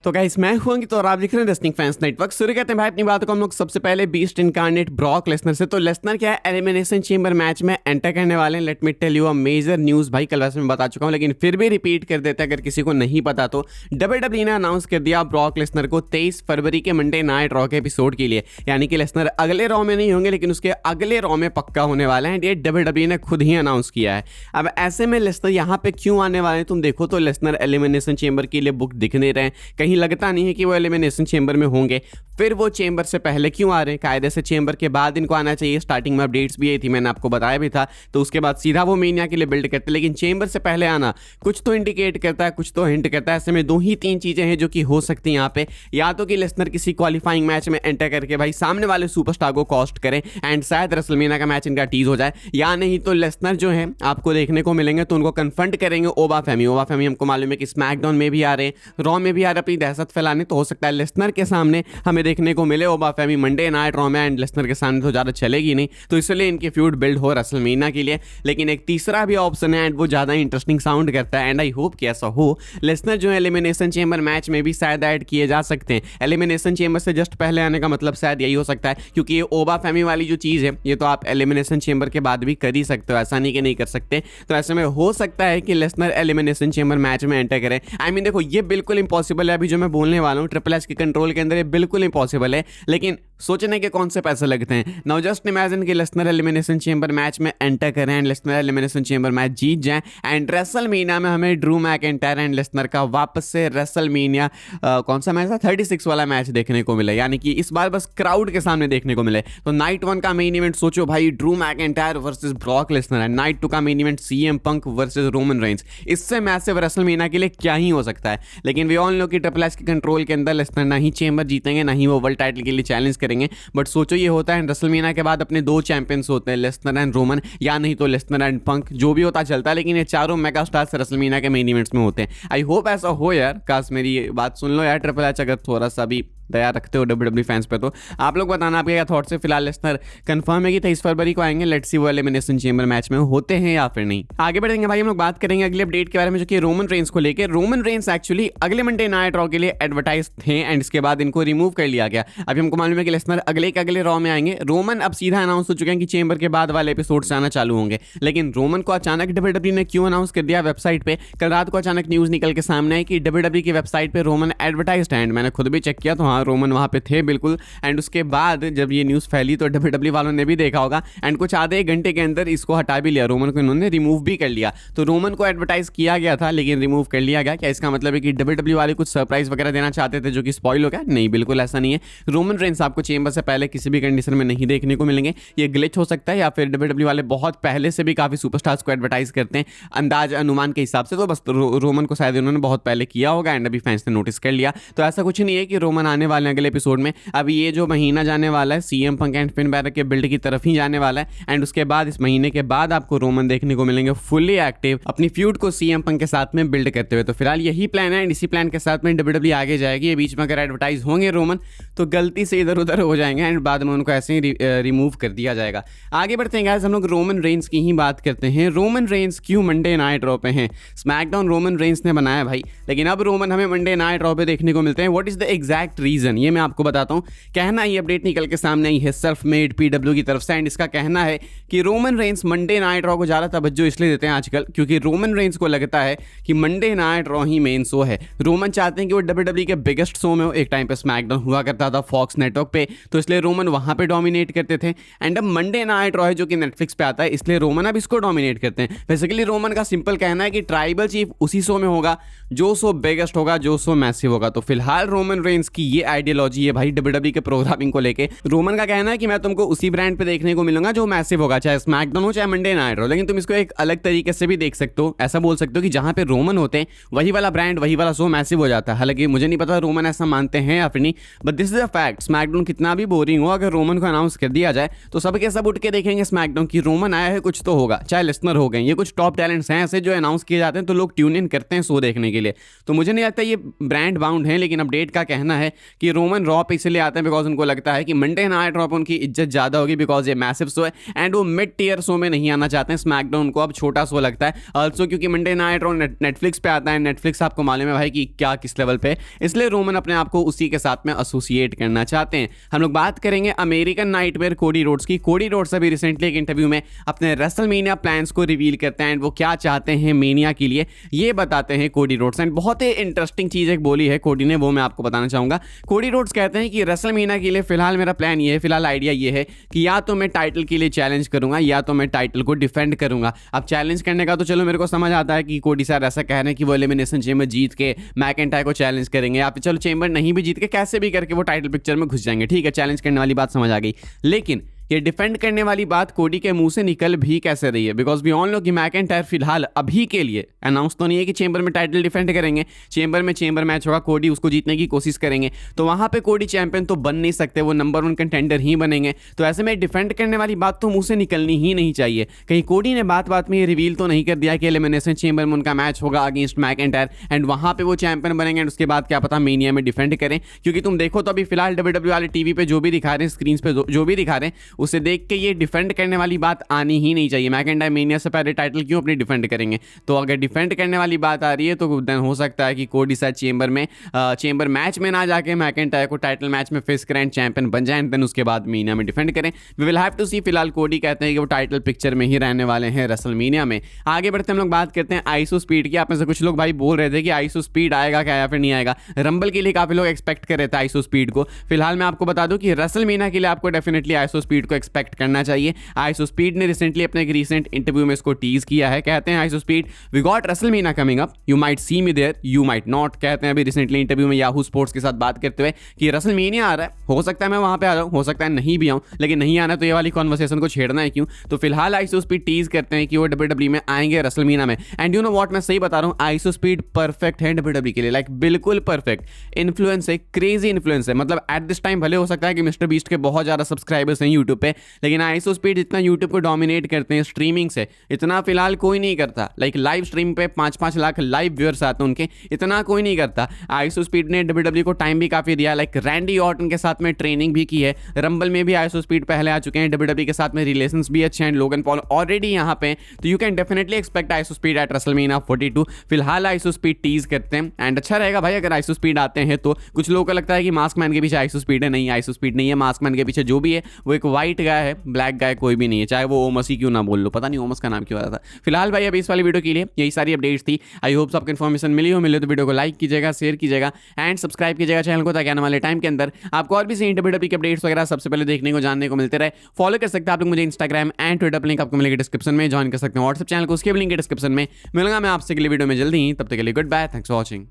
तो गाइस मैं हूं अंकित और आप देख रहे हैं रेसलिंग फैंस नेटवर्क। शुरू करते हैं भाई अपनी बातों को हम लोग सबसे पहले बीस्ट इनकार्नेट ब्रॉक लेसनर से। तो लेसनर क्या है, एलिमिनेशन चेंबर मैच में एंटर करने वाले हैं। Let me tell you a major news. भाई कल वैसे मैं बता चुका हूं लेकिन फिर भी रिपीट कर देते हैं अगर किसी को नहीं पता तो। डब्ल्यूडब्ल्यूई ने अनाउंस कर दिया ब्रॉक लेसनर को 23 फरवरी के मंडे नाइट रॉ के एपिसोड के लिए, यानी कि लेसनर अगले रॉ में नहीं होंगे लेकिन उसके अगले रॉ में पक्का होने वाला है। ये डब्ल्यूडब्ल्यूई ने खुद ही अनाउंस किया है। अब ऐसे में लेसनर यहाँ पे क्यों आने वाले हैं, तुम देखो तो लेसनर एलिमिनेशन चेंबर के लिए बुक दिख नहीं रहे हैं, कहीं लगता नहीं है कि एलिमिनेशन चेंबर में होंगे। फिर वो चेंबर से पहले क्यों आ रहे हैं? कायदे से चेंबर के बाद इनको आना चाहिए। स्टार्टिंग में अपडेट्स भी आई थी, मैंने आपको बताया भी था। तो उसके बाद सीधा वो मेनिया के लिए बिल्ड करते, लेकिन चेंबर से पहले आना कुछ तो इंडिकेट करता है, कुछ तो हिंट करता है। ऐसे में दो ही तीन चीजें हैं जो कि हो सकती हैं यहाँ पे। या तो कि लेसनर किसी क्वालिफाइंग मैच में एंटर करके भाई सामने वाले सुपरस्टार को कॉस्ट करें एंड शायद रेसलमेनिया का मैच इनका टीज हो जाए, या नहीं तो लेसनर जो है आपको देखने को मिलेंगे तो उनको कन्फ्रंट करेंगे ओबा फेमी। ओबा फेमी हमको मालूम है कि स्मैकडाउन में भी आ रहे हैं, रॉ में भी आ रहे अपनी दहशत फैलाने। तो हो सकता है लेसनर के सामने हमें देखने को मिले ओबा फेमी मंडे नाइट रॉ में, एंड लेसनर के सामने तो ज़्यादा चलेगी नहीं, तो इसलिए इनकी फ्यूड बिल्ड हो रेसलमेनिया के लिए। लेकिन एक तीसरा भी ऑप्शन है एंड वो ज़्यादा इंटरेस्टिंग साउंड करता है एंड आई होप कि ऐसा हो। लेसनर जो है एलिमिनेशन चेंबर मैच में भी शायद ऐड किए जा सकते हैं। एलिमिनेशन चेंबर से जस्ट पहले आने का मतलब शायद यही हो सकता है, क्योंकि ये ओबा फेमी वाली जो चीज़ है ये तो आप एलिमिनेशन चेंबर के बाद भी कर ही सकते हो, ऐसा नहीं कि नहीं कर सकते। तो ऐसे में हो सकता है कि लेसनर एलिमिनेशन चेंबर मैच में एंटर करें। आई मीन देखो ये बिल्कुल इंपॉसिबल है, अभी जो मैं बोलने वाला हूँ ट्रिपल एच के कंट्रोल के अंदर ये बिल्कुल इंपॉसिबल है, लेकिन सोचने के कौन से पैसे लगते हैं। नाउ जस्ट इमेजिन कि लेसनर एलिमिनेशन चेंबर मैच में एंटर करें and Lesnar elimination chamber match जीत जाएं एंड रेसलमेनिया में हमें ड्रू मैकिंटायर एंड लेसनर का वापस से रेसलमेनिया कौन सा मैच था 36 वाला मैच देखने को मिले, यानी कि इस बार बस क्राउड के सामने देखने को मिले। तो नाइट 1 का मेन इवेंट सोचो भाई, Drew McIntyre versus Brock Lesnar है। नाइट 2 का main event CM Punk versus Roman Reigns. इससे मैसिव रेसलमेनिया के लिए क्या ही हो सकता है। लेकिन वी ऑल नो कि ट्रिपल एच के कंट्रोल के अंदर लेसनर ना ही चेंबर जीतेंगे ना ही वो वर्ल्ड टाइटल के लिए चैलेंज करेंगे। बट सोचो ये होता है रेसलमेनिया के बाद अपने दो चैंपियंस होते हैं, लेसनर एंड रोमन, या नहीं तो लेसनर एंड पंक, जो भी होता चलता है, लेकिन ये चारों मेगा स्टार्स रेसलमेनिया के मेन इवेंट्स में होते हैं। आई होप ऐसा हो यार, काश मेरी बात सुन लो यार ट्रिपल एच, अगर थोड़ा सा भी दया रखते हो डब्ल्यूडब्ल्यूई फैंस पे। तो आप लोग बताना आपके क्या थॉट्स है। फिलहाल लेसनर कंफर्म है कि 23 फरवरी को आएंगे। लेट्स सी वो एलिमिनेशन चेंबर मैच में होते हैं या फिर नहीं। आगे बढ़ेंगे भाई, हम लोग बात करेंगे अगले अपडेट के बारे में जो कि रोमन रेंस को लेकर। रोमन रेंस एक्चुअली अगले मंडे नाइट रॉ के लिए एडवर्टाइज थे एंड इसके बाद इनको रिमूव कर लिया गया। अभी हमको मालूम है कि लेसनर अगले के अगले रॉ में आएंगे। रोमन अब सीधा अनाउंस हो चुके हैं कि चेंबर के बाद वाले एपिसोड से आना चालू होंगे। लेकिन रोमन को अचानक डब्ल्यूडब्ल्यूई ने क्यों अनाउंस कर दिया वेबसाइट पे? कल रात को अचानक न्यूज निकल के सामने आई कि डब्ल्यूडब्ल्यूई की वेबसाइट पे रोमन एडवर्टाइज्ड है एंड मैंने खुद भी चेक किया तो हाँ रोमन वहाँ पे थे बिल्कुल। एंड उसके बाद जब ये न्यूज़ फैली तो डब्ल्यूडब्ल्यूई वालों ने भी देखा होगा एंड कुछ आधे एक घंटे के अंदर इसको हटा भी लिया। रोमन को इन्होंने रिमूव भी कर लिया। तो रोमन को एडवर्टाइज किया गया था लेकिन रिमूव कर लिया गया। क्या इसका मतलब है कि डब्ल्यूडब्ल्यूई वाले कुछ सरप्राइज वगैरह देना चाहते थे जो कि स्पॉइल हो गया? नहीं, बिल्कुल ऐसा नहीं है। रोमन रेंस आपको चेंबर से पहले किसी भी कंडीशन में नहीं देखने को मिलेंगे। ये ग्लिच हो सकता है या फिर डब्ल्यूडब्ल्यूई वाले बहुत पहले से भी काफी सुपरस्टार्स को एडवर्टाइज करते हैं अंदाज अनुमान के हिसाब से। तो बस रोमन को शायद उन्होंने बहुत पहले किया होगा एंड अभी फैंस ने नोटिस कर लिया। तो ऐसा कुछ नहीं है कि रोमन आने वाले अगले एपिसोड में। अभी ये जो महीना जाने वाला है CM Punk and Finn Balor के बिल्ड की तरफ ही जाने वाला है एंड उसके बाद इस महीने के बाद आपको रोमन देखने को मिलेंगे फुल्ली एक्टिव अपनी फ्यूड को सीएम पंक के साथ में बिल्ड करते हुए। तो फिलहाल यही प्लान है एंड इसी प्लान के साथ में डब्ल्यूडब्ल्यूई आगे जाएगी। ये बीच में अगर एडवर्टाइज होंगे रोमन तो गलती से इधर उधर हो जाएंगे एंड बाद में उनको ऐसे ही रिमूव कर दिया जाएगा। आगे बढ़ते हैं गाइस, हम लोग रोमन रेंस की ही बात करते हैं। रोमन रेंस क्यों मंडे नाइट रॉ पे हैं? स्मैकडाउन रोमन रेंस ने बनाया भाई, लेकिन अब रोमन हमें मंडे नाइट रॉ पे देखने को मिलते हैं। What is the exact reason, ये मैं आपको बताता हूँ। कहना ये अपडेट निकल के सामने आई है सेल्फ मेड पीडब्ल्यू की तरफ से एंड इसका कहना है कि Roman Reigns Monday night raw को ज़्यादा तवज्जो इसलिए देते हैं आजकल क्योंकि रोमन रेंस को लगता है कि मंडे नाइट रॉ ही मेन शो है। रोमन चाहते हैं कि वो डब्ल्यूडब्ल्यूई के बिगेस्ट शो में हो। एक टाइम पे स्मैकडाउन हुआ करता था फॉक्स नेटवर्क पे, तो इसलिए रोमन वहाँ पे डोमिनेट करते थे एंड अब मंडे नाइट रॉ है जो कि नेटफ्लिक्स पे आता है, इसलिए रोमन अब इसको डोमिनेट करते हैं। बेसिकली रोमन का सिंपल कहना है कि ट्राइबल चीफ उसी शो में होगा जो शो बिगेस्ट होगा, जो शो मैसिव होगा। तो फिलहाल रोमन रेंस की ये आइडियोलॉजी है भाई डब्ल्यूडब्ल्यूई के प्रोग्रामिंग को लेके। रोमन का कहना है कि मैं तुमको उसी ब्रांड पे देखने को मिलूंगा जो मैसिव होगा, चाहे स्मैकडाउन हो चाहे मंडे नाइट हो। लेकिन तुम इसको एक अलग तरीके से भी देख सकते हो, ऐसा बोल सकते हो कि जहां पे रोमन होते हैं वही वाला ब्रांड वही वाला शो मैसिव हो जाता है। हालांकि मुझे नहीं पता रोमन ऐसा मानते हैं या फिर नहीं, but this is a fact. SmackDown कितना भी बोरिंग हो, अगर रोमन को अनाउंस कर दिया जाए तो सबके सब उठ के देखेंगे स्मैकडाउन की रोमन आया है, कुछ तो होगा। चाहे लेसनर हो गए, ये कुछ टॉप टैलेंट्स हैं ऐसे जो अनाउंस किए जाते हैं तो लोग ट्यून इन करते हैं शो देखने के लिए। तो मुझे नहीं लगता ये ब्रांड बाउंड है, लेकिन अपडेट का कहना है कि रोमन रॉ पे इसलिए आते हैं बिकॉज उनको लगता है कि मंडे नाइट रॉ पे उनकी इज्जत ज़्यादा होगी बिकॉज ये मैसिव शो है एंड वो मिड टीयर शो में नहीं आना चाहते हैं। स्मैकडाउन को अब छोटा शो लगता है ऑल्सो क्योंकि मंडे नाइट रॉ नेटफ्लिक्स पे आता है। नेटफ्लिक्स आपको मालूम है भाई कि क्या किस लेवल पे, इसलिए रोमन अपने आप को उसी के साथ में एसोसिएट करना चाहते हैं। हम लोग बात करेंगे अमेरिकन नाइटमेयर कोडी रोड्स की। कोडी रोड्स अभी रिसेंटली एक इंटरव्यू में अपने रेसलमेनिया प्लान्स को रिवील करते हैं एंड वो क्या चाहते हैं मेनिया के लिए ये बताते हैं कोडी रोड्स। एंड बहुत ही इंटरेस्टिंग चीज़ एक बोली है कोडी ने, वो मैं आपको बताना चाहूँगा। कोडी रोड्स कहते हैं कि रेसलमेनिया के लिए फिलहाल मेरा प्लान ये है, फिलहाल आइडिया ये है कि या तो मैं टाइटल के लिए चैलेंज करूंगा या तो मैं टाइटल को डिफेंड करूंगा। अब चैलेंज करने का तो चलो मेरे को समझ आता है कि कोडी सर ऐसा कह रहे हैं कि वो एलिमिनेशन चेंबर जीत के मैकइंटायर को चैलेंज करेंगे या फिर चलो चेंबर नहीं भी जीत के कैसे भी करके वो टाइटल पिक्चर में घुस जाएंगे। ठीक है, चैलेंज करने वाली बात समझ आ गई, लेकिन ये डिफेंड करने वाली बात कोडी के मुंह से निकल भी कैसे रही है बिकॉज वी ऑल नो कि मैकइंटायर फिलहाल अभी के लिए अनाउंस तो नहीं है कि चेंबर में टाइटल डिफेंड करेंगे। चेंबर मैच होगा, कोडी उसको जीतने की कोशिश करेंगे, तो वहां पे कोडी चैंपियन तो बन नहीं सकते, वो नंबर 1 कंटेंडर ही बनेंगे। तो ऐसे में डिफेंड करने वाली बात तो मुंह से निकलनी ही नहीं चाहिए। कहीं कोडी ने बात में ये रिवील तो नहीं कर दिया कि एलिमिनेशन चेंबर में उनका मैच होगा अगेंस्ट मैकइंटायर एंड वहां पे वो चैंपियन बनेंगे एंड उसके बाद क्या पता मेनिया में डिफेंड करें। क्योंकि तुम देखो तो अभी फिलहाल डब्ल्यूडब्ल्यू वाले टीवी पे जो भी दिखा रहे हैं, स्क्रीन पे जो भी दिखा रहे हैं, उसे देख के ये डिफेंड करने वाली बात आनी ही नहीं चाहिए। मैकइंटायर मेनिया से पहले टाइटल क्यों अपनी डिफेंड करेंगे? तो अगर डिफेंड करने वाली बात आ रही है तो देन हो सकता है कि कोडी शायद चेंबर मैच में ना जाके मैकइंटायर को टाइटल मैच में फेस करें, चैंपियन बन जाए, देन उसके बाद मेनिया में डिफेंड करें। वी विल हैव टू सी। फिलहाल कोडी कहते हैं कि वो टाइटल पिक्चर में ही रहने वाले हैं रेसलमेनिया में। आगे बढ़ते हम लोग बात करते हैं आइसो स्पीड की। आप में से कुछ लोग भाई बोल रहे थे कि आइसो स्पीड आएगा क्या या फिर नहीं आएगा। रंबल के लिए काफी लोग एक्सपेक्ट कर रहे थे आइसो स्पीड को। फिलहाल मैं आपको बता दूं कि रेसलमेनिया के लिए आपको डेफिनेटली आइसो स्पीड को एक्सपेक्ट करना चाहिए। आइसो स्पीड ने रिसेंटली अपने एक रीसेंट इंटरव्यू में इसको टीज किया है। कहते हैं आइसो स्पीड, we got WrestleMania coming up, you might see me there, you might not. कहते हैं अभी रिसेंटली इंटरव्यू में याहू स्पोर्ट्स के साथ बात करते हुए कि रेसलमेनिया आ रहा है, हो सकता है मैं वहां पे आ जाऊं, हो सकता है नहीं भी आऊं, लेकिन नहीं आना तो ये वाली कॉन्वर्सेशन को छेड़ना है क्यों? तो फिलहाल आइसो स्पीड टीज करते हैं कि वो डब्ल्यूडब्ल्यू में आएंगे रेसलमेनिया में। एंड यू नो व्हाट, मैं सही बता रहा हूं, आइसो स्पीड परफेक्ट है डब्ल्यूडब्ल्यू के लिए, लाइक बिल्कुल परफेक्ट। इन्फ्लुएंस है, क्रेजी इन्फ्लुएंस है। मतलब एट दिस टाइम भले हो सकता है कि मिस्टर बीस्ट के बहुत ज्यादा सब्सक्राइबर्स हैं यूट्यूब पे, लेकिन आइसो स्पीड जितना यूट्यूब को डोमिनेट करते हैं स्ट्रीमिंग से, इतना फिलहाल कोई नहीं करता। लाइक लाइव स्ट्रीम पे 5-5 लाख लाइव व्यूअर्स आते हैं उनके, इतना कोई नहीं करता। आइसो स्पीड ने डब्ल्यूडब्ल्यू को टाइम भी काफी दिया, लाइक रैंडी ऑर्टन के साथ में ट्रेनिंग भी की है। रंबल में भी आइसो स्पीड पहले आ चुके हैं, डब्ल्यूडब्ल्यू के साथ में रिलेशंस भी अच्छे हैं, लोगन पॉल ऑलरेडी यहाँ पे, तो you can definitely expect iso speed at WrestleMania 42। फिलहाल आइसो स्पीड टीज करते हैं एंड अच्छा रहेगा भाई अगर आइसो स्पीड आते हैं तो। कुछ लोगों को लगता है कि मास्क मैन के पीछे आइसो स्पीड है, नहीं आइसो स्पीड नहीं है। मास्क मैन के पीछे जो भी है वो एक व्हाइट गाय है, ब्लैक गाय कोई भी नहीं है, चाहे वो ओमस ही क्यों ना बोल लो, पता नहीं ओमस का नाम क्यों आ रहा था। फिलहाल भाई अभी इस वाली वीडियो के लिए यही सारी अपडेट्स थी। आई होप आपको इन्फॉर्मेशन मिले तो वीडियो को लाइक कीजिएगा, शेयर कीजिएगा एंड सब्सक्राइब कीजिएगा चैनल को, ताकि आने वाले टाइम के अंदर आपको और भी सही डब्ल्यूडब्ल्यू की अपडेट्स वगैरह सबसे पहले देखने को जानने को मिलते रहे। फॉलो कर सकते हैं आप लोग मुझे इंस्टाग्राम एंड ट्विटर पर, लिंक आपको मिलेगा डिस्क्रिप्शन में। ज्वाइन कर सकते हैं व्हाट्सएप चैनल को, उसके भी लिंक डिस्क्रिप्शन में। मिलूंगा मैं आपसे अगली वीडियो में जल्दी ही, तब तक के लिए goodbye, thanks for watching.